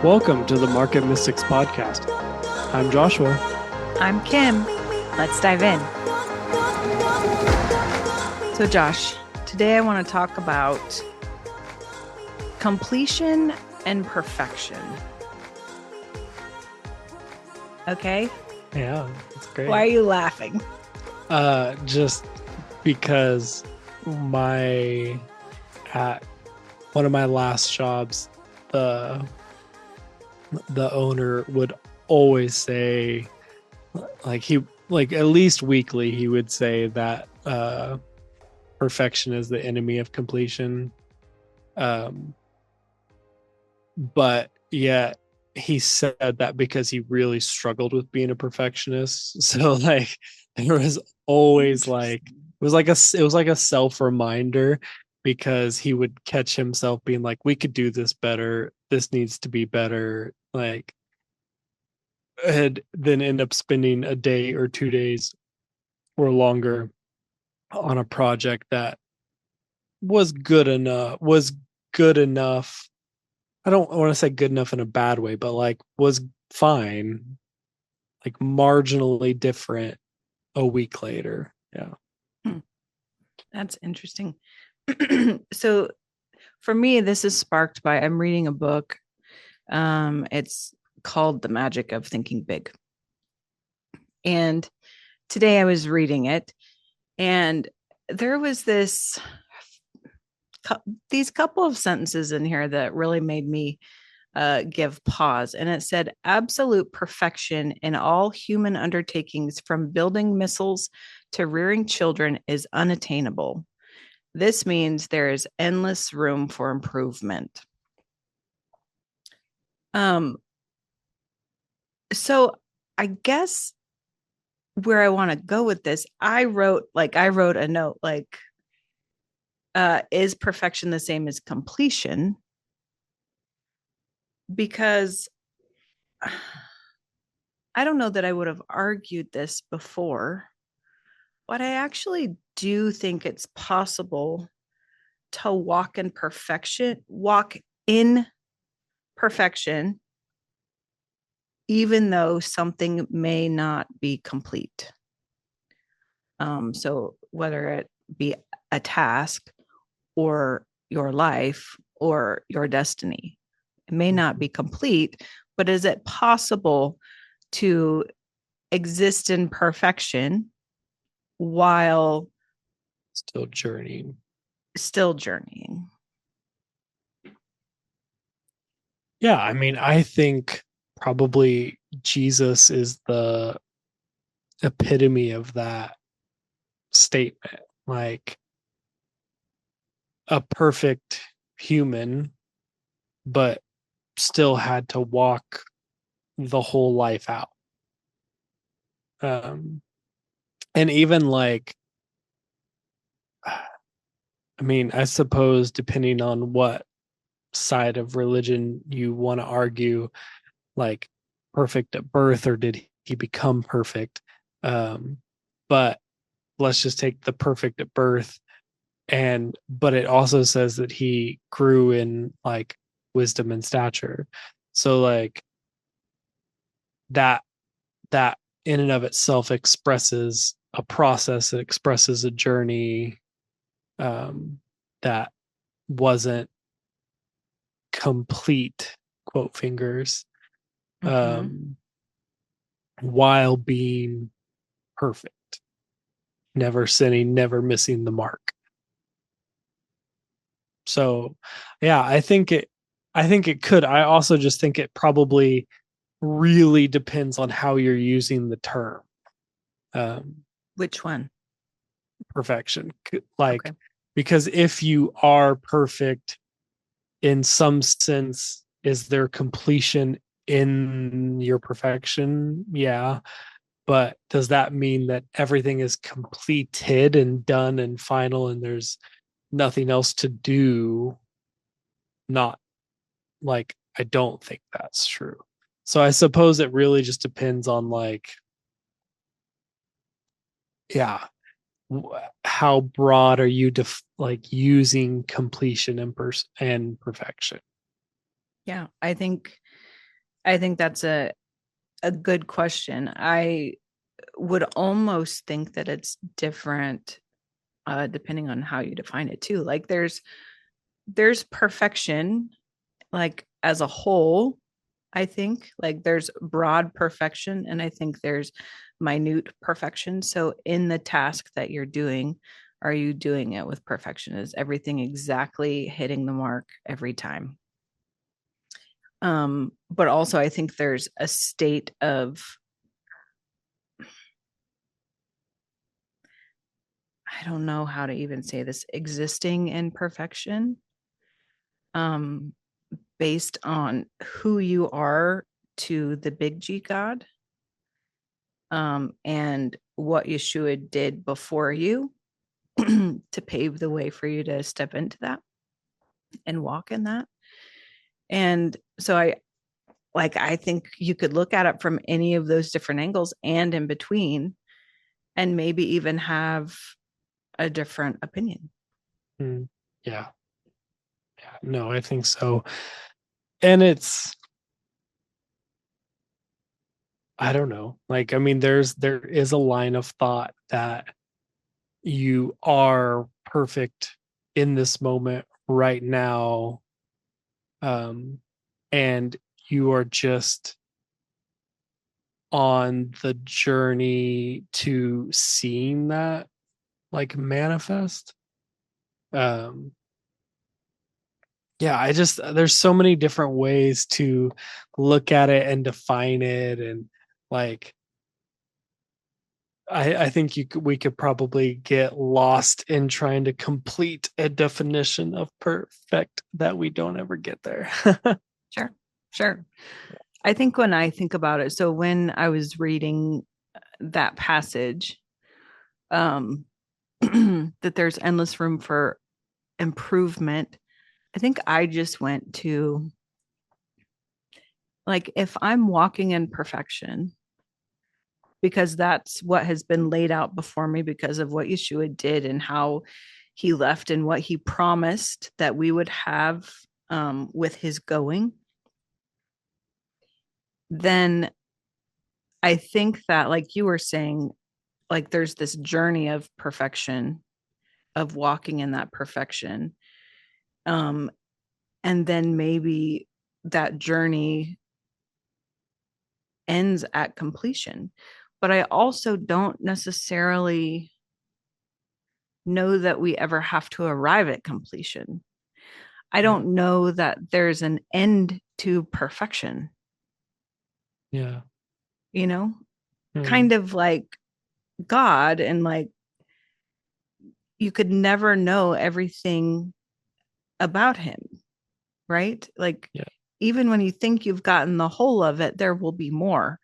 Welcome to the Market Mystics Podcast. I'm Joshua. I'm Kim. Let's dive in. So, Josh, today I want to talk about completion and perfection. Okay? Yeah, that's great. Why are you laughing? Just because at one of my last jobs, the owner would always say, at least weekly, he would say that perfection is the enemy of completion. But yet he said that because he really struggled with being a perfectionist. So there was always it was like a self reminder, because he would catch himself being like, we could do this better, this needs to be better, and then end up spending a day or 2 days or longer on a project that was good enough. I don't want to say good enough in a bad way, but was fine, marginally different a week later. Yeah. That's interesting. So, for me, this is sparked by I'm reading a book. It's called The Magic of Thinking Big. And today I was reading it, and there was these couple of sentences in here that really made me give pause. And it said, absolute perfection in all human undertakings, from building missiles to rearing children, is unattainable. This means there is endless room for improvement. So I guess where I want to go with this, I wrote a note is perfection the same as completion? Because I don't know that I would have argued this before, but I actually do think it's possible to walk in perfection, even though something may not be complete. So whether it be a task or your life or your destiny, it may not be complete, but is it possible to exist in perfection while Still journeying. Yeah, I mean, I think probably Jesus is the epitome of that statement. Like, a perfect human, but still had to walk the whole life out. And even I suppose, depending on what side of religion you want to argue, like, perfect at birth, or did he become perfect? But let's just take the perfect at birth, but it also says that he grew in wisdom and stature. So that that in and of itself expresses a process, it expresses a journey that wasn't complete, quote fingers, while being perfect, never sinning, never missing the mark. So yeah, I think it could. I also just think it probably really depends on how you're using the term. Which one? Perfection. Okay. Because if you are perfect, in some sense, is there completion in your perfection? Yeah. But does that mean that everything is completed and done and final and there's nothing else to do? Not I don't think that's true. So I suppose it really just depends on how broad are you using completion and perfection. Yeah, I think I think that's a good question. I would almost think that it's different depending on how you define it too. Like there's perfection like as a whole. I think like there's broad perfection and I think there's minute perfection. So in the task that you're doing, are you doing it with perfection? Is everything exactly hitting the mark every time? But also I think there's a state of, I don't know how to even say this, existing in perfection, um, based on who you are to the big G God, and what Yeshua did before you to pave the way for you to step into that and walk in that. And so I think you could look at it from any of those different angles and in between, and maybe even have a different opinion. Mm, yeah. Yeah. No, I think so. And I don't know. Like, I mean, there is a line of thought that you are perfect in this moment right now. Um, and you are just on the journey to seeing that like manifest. Um, yeah, I just there's so many different ways to look at it and define it, and like I think we could probably get lost in trying to complete a definition of perfect that we don't ever get there. Sure, sure. I think when I think about it, so when I was reading that passage, um, that there's endless room for improvement, I think I just went to like, if I'm walking in perfection, because that's what has been laid out before me because of what Yeshua did and how he left and what he promised that we would have, with his going, then I think that, like you were saying, like there's this journey of perfection, of walking in that perfection. Um, and then maybe that journey ends at completion. But I also don't necessarily know that we ever have to arrive at completion. I Yeah. don't know that there's an end to perfection, Yeah. you know, Hmm. kind of like God, and like you could never know everything about him, right? Like, Yeah. even when you think you've gotten the whole of it, there will be more.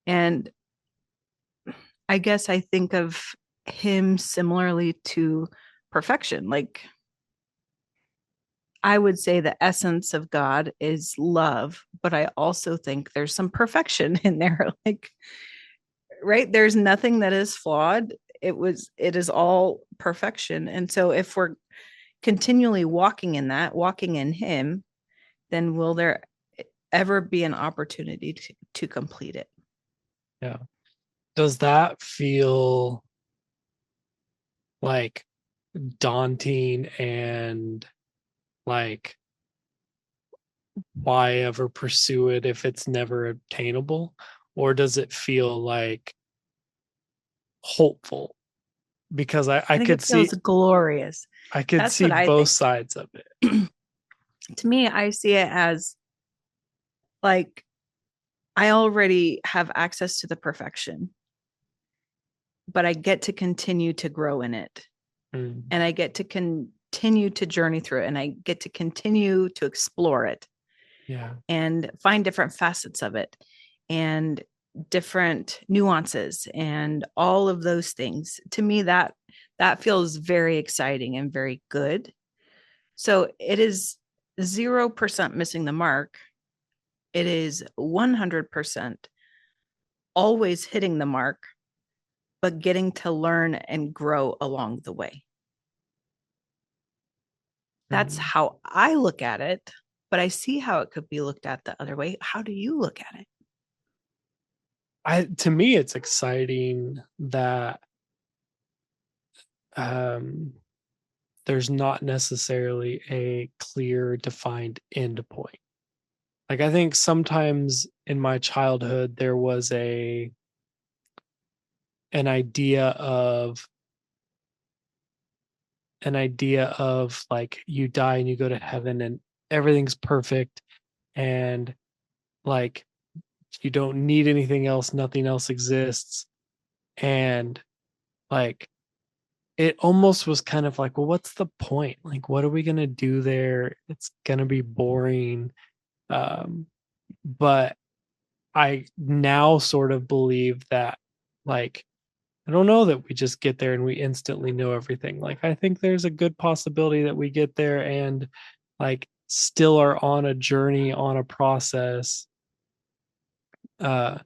And I guess I think of him similarly to perfection. Like, I would say the essence of God is love, but I also think there's some perfection in there. Like, right? There's nothing that is flawed. It is all perfection. And so if we're continually walking in that, walking in him, then will there ever be an opportunity to complete it? Yeah. Does that feel like daunting and like why ever pursue it if it's never obtainable? Or does it feel like hopeful? Because I think it feels glorious. I could That's see what I both think. sides of it. To me, I see it as like I already have access to the perfection, but I get to continue to grow in it. Mm, And I get to continue to journey through it. And I get to continue to explore it yeah. and find different facets of it and different nuances and all of those things. To me, that feels very exciting and very good. So it is 0% missing the mark. It is 100% always hitting the mark, but getting to learn and grow along the way. That's Mm, how I look at it. but I see how it could be looked at the other way. How do you look at it? To me, it's exciting that um, there's not necessarily a clear defined end point. Like I think sometimes in my childhood there was a an idea of like you die and you go to heaven and everything's perfect, and like you don't need anything else, nothing else exists. And like it almost was kind of like, well, what's the point? Like, what are we gonna do there? It's gonna be boring. Um, but I now sort of believe that, like, I don't know that we just get there and we instantly know everything. Like, I think there's a good possibility that we get there and like still are on a journey, on a process. Uh,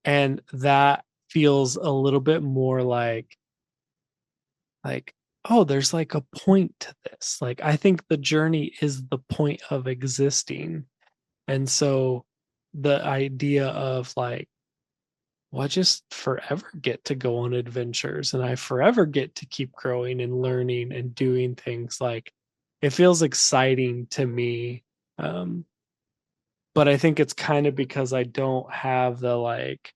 and that feels a little bit more like, oh, there's like a point to this. Like, I think the journey is the point of existing. And so the idea of like, well, I just forever get to go on adventures and I forever get to keep growing and learning and doing things, like it feels exciting to me. Um, but I think it's kind of because I don't have the like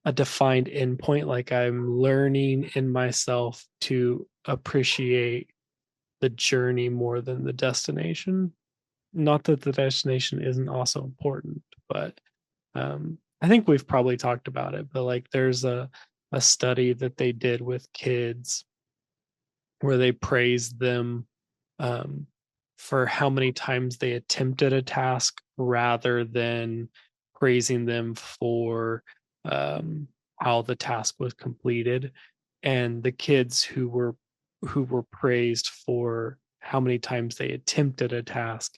a defined endpoint. Like I'm learning in myself to appreciate the journey more than the destination. Not that the destination isn't also important, but I think we've probably talked about it, but like there's a study that they did with kids where they praised them um, for how many times they attempted a task rather than praising them for um, how the task was completed. And the kids who were praised for how many times they attempted a task,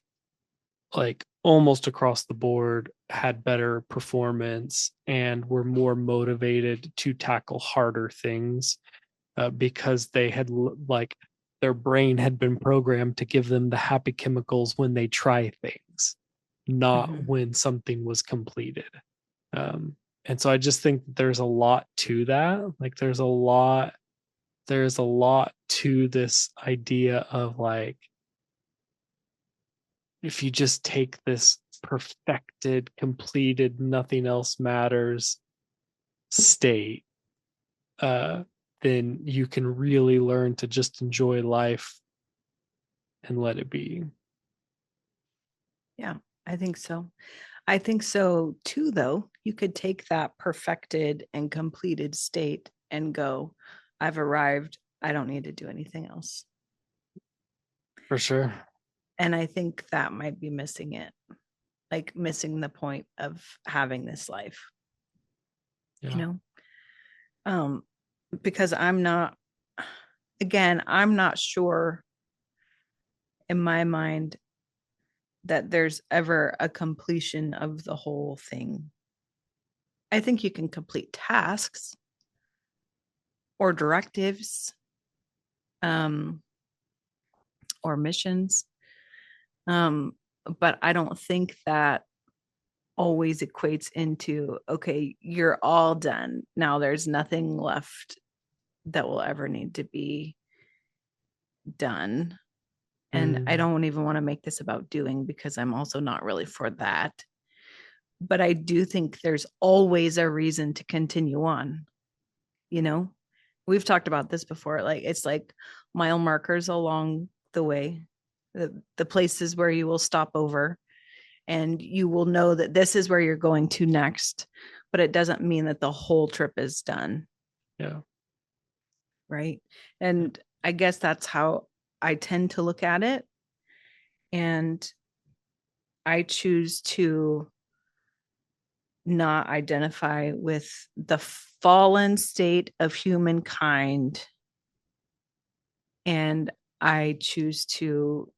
like almost across the board, had better performance and were more motivated to tackle harder things because they had like their brain had been programmed to give them the happy chemicals when they try things, not Mm-hmm. when something was completed. And so I just think that there's a lot to that. Like there's a lot to this idea of like, if you just take this perfected, completed, nothing else matters state, uh, then you can really learn to just enjoy life and let it be. Yeah, I think so. I think so too, though. You could take that perfected and completed state and go, I've arrived. I don't need to do anything else. For sure. And I think that might be missing it, like missing the point of having this life, you Yeah. know? Um, because I'm not, again, I'm not sure in my mind that there's ever a completion of the whole thing. I think you can complete tasks or directives, um, or missions. Um, but I don't think that always equates into, okay, you're all done. Now there's nothing left that will ever need to be done. And I Mm, don't even want to make this about doing because I'm also not really for that. But I do think there's always a reason to continue on, you know? We've talked about this before. Like it's like mile markers along the way, the places where you will stop over and you will know that this is where you're going to next, but it doesn't mean that the whole trip is done. yeah. Right. And I guess that's how I tend to look at it. And I choose to not identify with the fallen state of humankind. And I choose to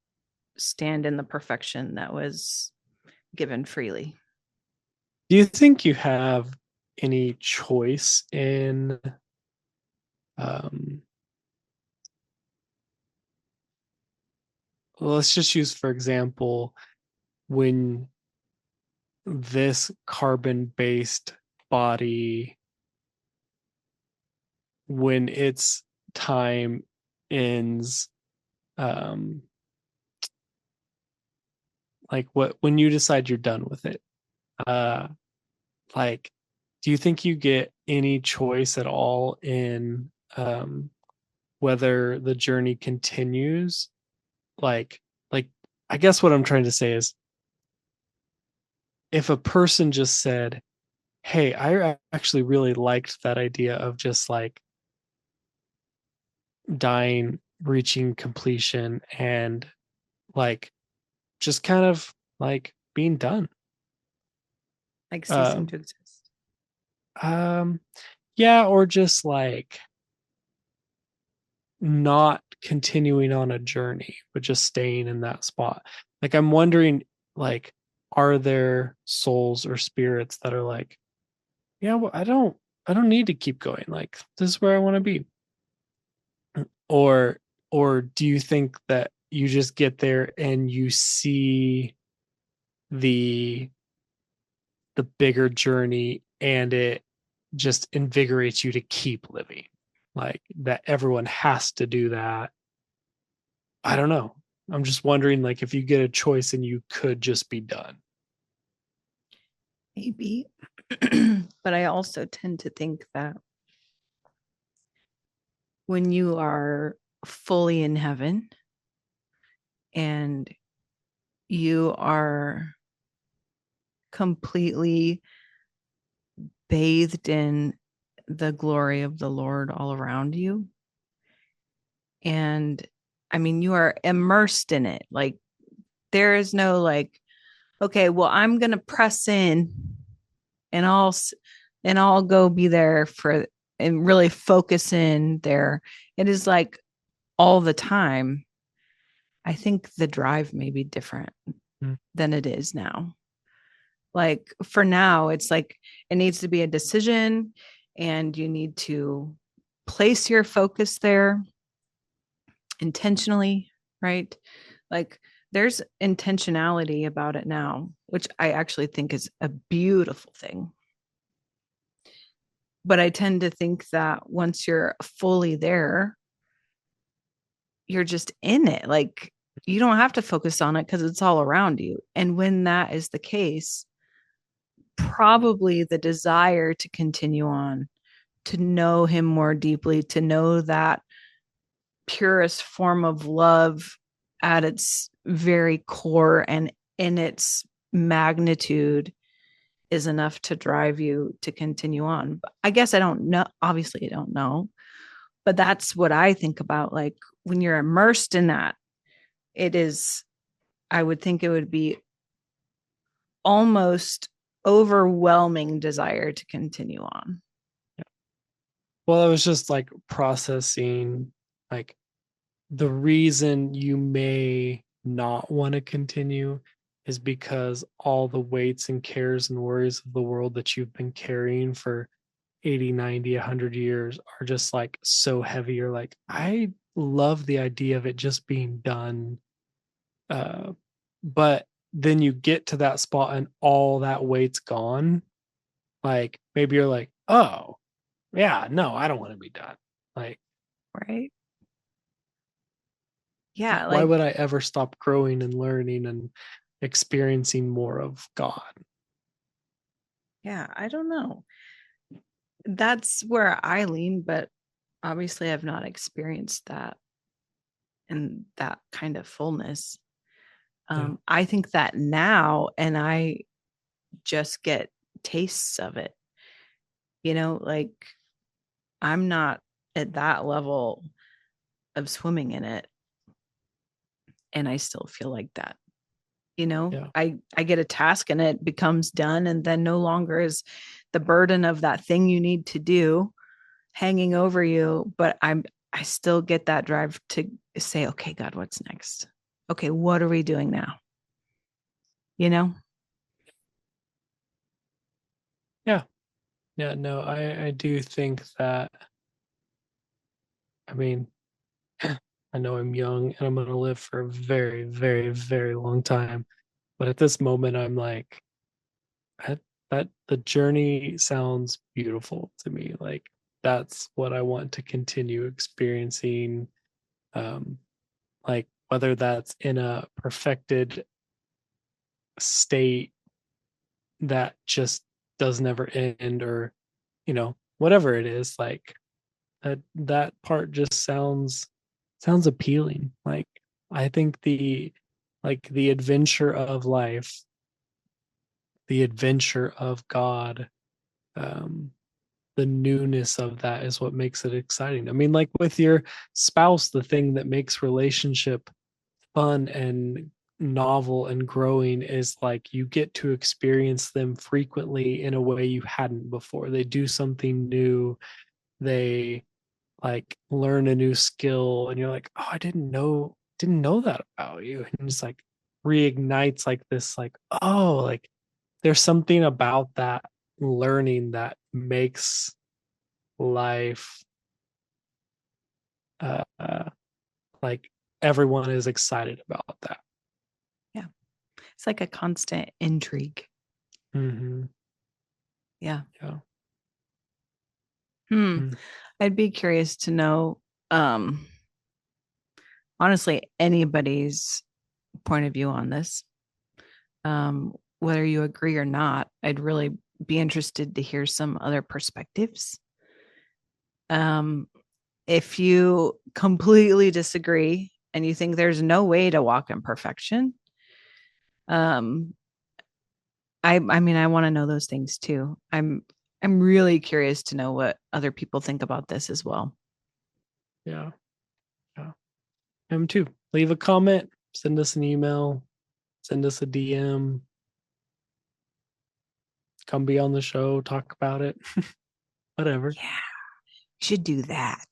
stand in the perfection that was given freely. Do you think you have any choice in um well, let's just use for example, when this carbon-based body, when its time ends, um like what when you decide you're done with it, uh like do you think you get any choice at all in whether the journey continues? like like I guess what I'm trying to say is, if a person just said, hey, I actually really liked that idea of just like dying, reaching completion, and like just kind of like being done. Like ceasing Um, to exist. um, yeah, or just like not continuing on a journey, but just staying in that spot. Like I'm wondering, like, are there souls or spirits that are like, yeah, well, I don't need to keep going. Like this is where I want to be. Or or do you think that you just get there and you see the the bigger journey and it just invigorates you to keep living? Like that everyone has to do that. I don't know. I'm just wondering, like, if you get a choice and you could just be done. Maybe. But I also tend to think that when you are fully in heaven and you are completely bathed in the glory of the Lord all around you, and I mean, you are immersed in it. Like, there is no like, okay, well, I'm going to press in and I'll go be there for and really focus in there. It is like all the time. I think the drive may be different Mm. than it is now. Like for now, it's like it needs to be a decision and you need to place your focus there intentionally, right? Like there's intentionality about it now, which I actually think is a beautiful thing. But I tend to think that once you're fully there, you're just in it. Like you don't have to focus on it because it's all around you. And when that is the case, probably the desire to continue on, to know him more deeply, to know that purest form of love at its very core and in its magnitude is enough to drive you to continue on. I guess I don't know. Obviously, I don't know, but that's what I think about. Like when you're immersed in that, it is, I would think it would be almost overwhelming desire to continue on. Well, I was just like processing, like, the reason you may not want to continue is because all the weights and cares and worries of the world that you've been carrying for 80, 90, 100 years are just like so heavy. You're like, I love the idea of it just being done. But then you get to that spot and all that weight's gone. Like maybe you're like, oh, yeah, no, I don't want to be done. Like, Right. Yeah. why Like, would I ever stop growing and learning and experiencing more of God? yeah, I don't know. That's where I lean, but obviously I've not experienced that and that kind of fullness. Yeah. I think that now, and I just get tastes of it, like I'm not at that level of swimming in it. And I still feel like that. Yeah. I get a task and it becomes done. And then no longer is the burden of that thing you need to do hanging over you. But I still get that drive to say, okay, God, what's next? Okay, what are we doing now? You know? Yeah. Yeah. No, I do think that, I mean, I know I'm young and I'm going to live for a very, very, very long time. But at this moment, I'm like, that the journey sounds beautiful to me. Like that's what I want to continue experiencing. Um, like whether that's in a perfected state that just does never end, or whatever it is, like that part just sounds appealing. Like I think the adventure of life, the adventure of God, um the newness of that is what makes it exciting. I mean, like with your spouse, the thing that makes relationship fun and novel and growing is like you get to experience them frequently in a way you hadn't before. They do something new, they like learn a new skill, and you're like, oh, I didn't know that about you. And it's like reignites like this, like, oh, like there's something about that learning that makes life uh like everyone is excited about that. Yeah. It's like a constant intrigue. Mm-hmm. Yeah. Yeah. Hmm. I'd be curious to know, honestly, anybody's point of view on this. Whether you agree or not, I'd really be interested to hear some other perspectives. Um, if you completely disagree and you think there's no way to walk in perfection, um, I mean, I want to know those things too. I'm really curious to know what other people think about this as well. Yeah. Yeah. Him too. Leave a comment, send us an email, send us a DM, come be on the show, talk about it. Whatever. Yeah, you should do that.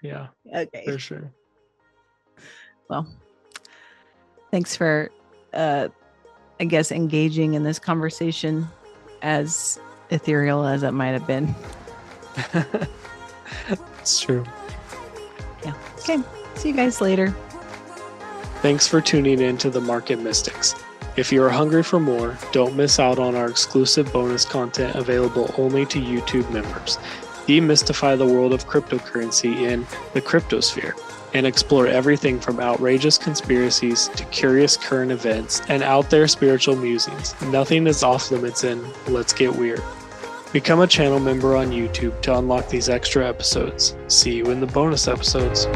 Yeah, Okay. for sure. Well, thanks for I guess engaging in this conversation, as ethereal as it might have been. It's true. Yeah. Okay. See you guys later. Thanks for tuning in to the Market Mystics. If you are hungry for more, don't miss out on our exclusive bonus content available only to YouTube members. Demystify the world of cryptocurrency in the cryptosphere and explore everything from outrageous conspiracies to curious current events and out there spiritual musings. Nothing is off limits in Let's Get Weird. Become a channel member on YouTube to unlock these extra episodes. See you in the bonus episodes.